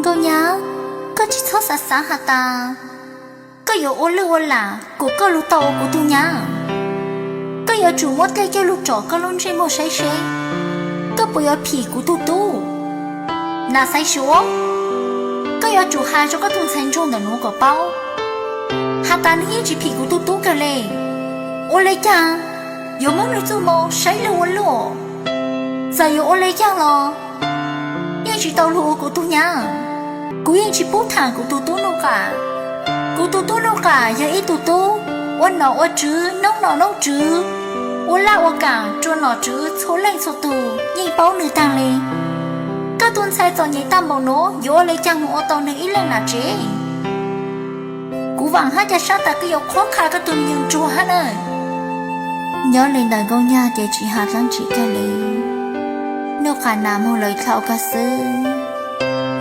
Ngô nhá, có chỉ thoát xa xa hả ta? Có yếu ô lưu ô là, của có lưu tàu của tu nhá. Có yếu chủ mất cây cho lưu trỏ có luôn trên một sấy sấy. Có bộ yếu phỉ của tu tu. Nà say xuống. Có yếu chủ hai cho có tu thành trung để nụ của bao. Hà ta ní chỉ phỉ của tu tu cả lệ. Ô lê chàng, yếu mong lưu tu mô sấy lưu ô lưu. Giờ yếu ô lê chàng lò. Nhưng chỉ tàu lưu của tu nhá. Cú yên chỉ bút thẳng của tu tu nô cả. Cú tu tu nô cả giờ ít tu tu. Ôn nọ ôn chứ, nông chứ. Ôn la ôn cảng, trôn nọ chứ, số lên số tù. Nhìn bao nữ tăng lê. Các tuần sai cho nhảy tam bầu nô. Yếu lê chăng một ô tô nữ ít lên là chế. Cú vàng hát cho sát ta cứ yếu khó khá các tuần nhưng chùa hát ơi. Nhớ lên đời gông nha để chị hạt lắm chị ca lê. Nếu khả nàm hồ lời khảo ca sư.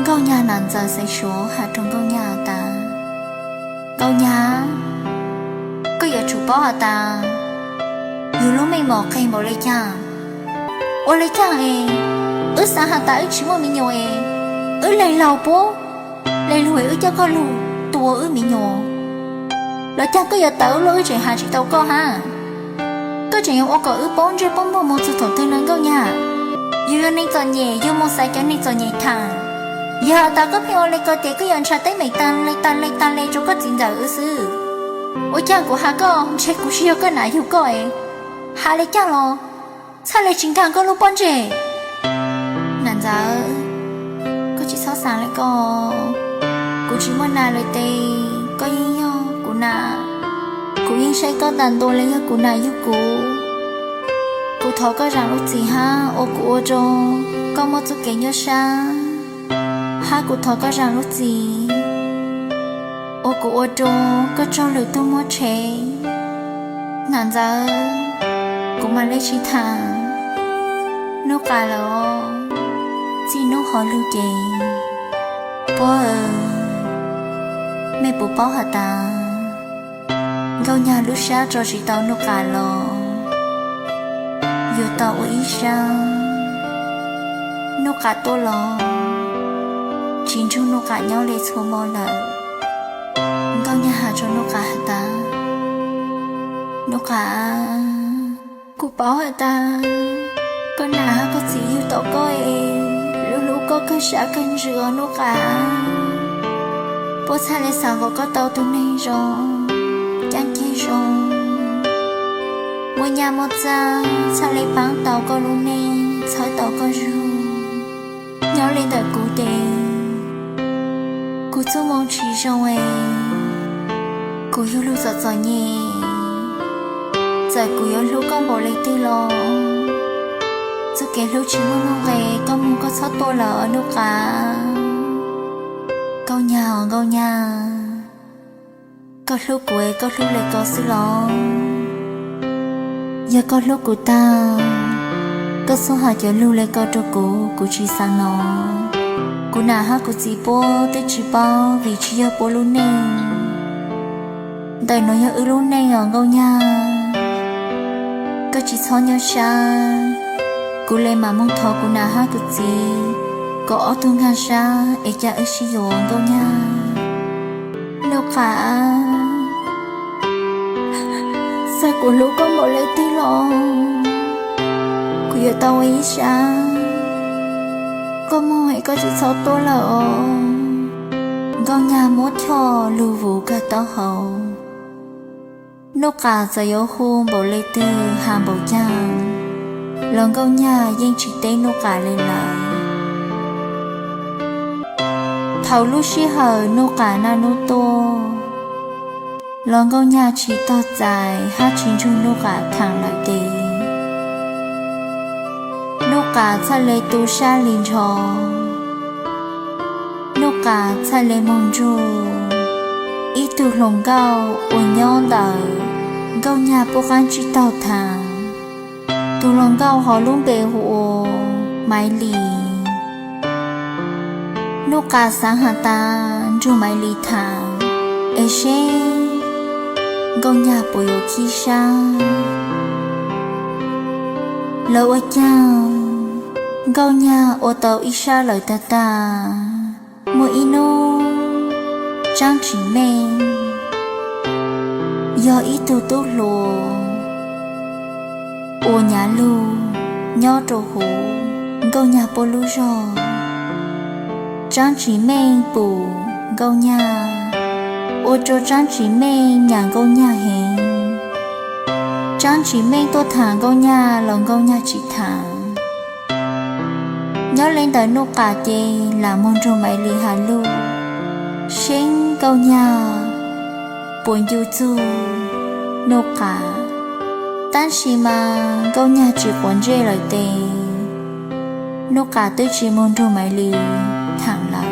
Gông nha nàn giờ sẽ số hạt trong gông nha ta. Gông nha có giờ chủ bỏ hả ta. Dù lúc mình mò khay mò lấy chàng. Ô lấy chàng ê. Ước sáng hả ta ước chỉ mò mình nhô ê. Ước lấy lầu bố. Lấy lùi ước cho con lù. Tùa ước mình nhô. Lời chàng có giờ tớ lỗi trẻ hà chị tàu co ha. Có trẻ ô có ước bóng rơi bóng bóng một sự thổ tư nâng gông nha. Dù nên cho nhẹ, dù một sai cho nên cho nhẹ thẳng. Giờ ta có phiêu lấy cơ tế cứ dọn trả tới mấy tan lấy cho có chính giờ ư sư. Ôi chàng của hà có, chạy của siêu có nãy hiểu có ấy. Hà lấy chàng lo, sao lấy chính thằng có lúc bọn trẻ. Nản giờ, có chỉ sao sáng lấy có. Cô chỉ muốn nà lời tê, có yên nhô, cô nà. Cô yên say có tàn đồ lấy cô nà yêu cô. Cô thó có rằng lúc gì ha, ô cô ô trô, có một chút kể nhớ xa. Ha cô thó có rằng lúc gì. Ô cô ô trô, có cho lời tôi mua trẻ. Nản giờ, cô mà lấy chi thẳng. Nó cả là chỉ nó khó lưu kì. Bố mẹ bố báo hả ta. Gâu nhà lúc xa cho chị tao nó cả là. Dù tao ý sao nó cả tôi lo. Chính chúng nó cả nhau lấy số mò lợ. Gâu nhà hạ cho nó cả hả ta. Nó cả cô báo hả ta. Con nà có gì yêu tao coi. Lúc lúc có cái xã kênh rửa nó cả. Bố xa lấy sao có tao tôi này rồi. Chẳng kia rồi. Mỗi nhà một ra, sao lấy bán tàu có luôn nè, sói tàu có ru. Nhớ lên đời cụ đề. Cụ chú mong chỉ rồi. Cụ yêu lưu giọt giọt nhẹ. Giờ cụ yêu lưu con bỏ lấy tư lo. Dù kể lưu chỉ mong về, con mong có sót tôi là ở đâu cả. Câu nhà. Có lúc quê, có lúc lại có sự lo. Giờ có lúc của ta có số hạ cho lưu lại có cho cô chỉ sang nó. Cô nà hát cô chỉ bố tới chỉ bao vì chỉ ở bố luôn nè. Đời nói ở luôn nè ở ngâu nha. Có chỉ cho nhau xa. Cô lên mà mong thọ cô nà hát cô chỉ. Có ở tu ngàn xa ế cha ế xí dỗ ngâu nha. Đâu cả. Sao của lũ con bỏ lấy tí lo. Cô giờ tao ý xa. Con mong hãy có chỉ sao tôi lỡ. Con nhà mốt cho lưu vũ cả tao hầu. Nô cả giờ yếu hôn bỏ lấy tư hàm bảo chàng. Lòng con nhà yên chỉ tên nô cả lên lại. Thảo lúc xí hờ nô cả na nô tô. Lòng gâu nhà chỉ to dài hát chính chung nô cả thẳng lại tì. Nô cả cha lê tu xa linh trò. Nô cả cha lê mong ru. Ý tu lòng gâu ổn nhon đời. Gâu nhà bố gắn chỉ tàu thẳng. Tu lòng gâu họ luôn bề hộ mái lì. Nô cả sáng hạ ta ru mái lì thẳng. Ê xê gâu nhà bố yếu khi sang. Lâu ở chàng gâu nhà ô tàu ý xa lời ta ta. mỗi ino trang chỉ mình do ý tu tốt lùa ô nhà lu nhỏ trổ hủ câu nhà bô lu rồi trang chỉ mình bù câu nhà ô cho trang chỉ mình nhà câu nhà hình trang chỉ mình tôi thẳng câu nhà lòng câu nhà chỉ thẳng nhớ lên tới nô cả chê là mong trong mấy lì hà lu sinh câu nhà buồn yêu chu nô cả tan xì mà câu nhà chỉ còn dê lời tê nô cả tới chỉ mong trong mấy lì thẳng là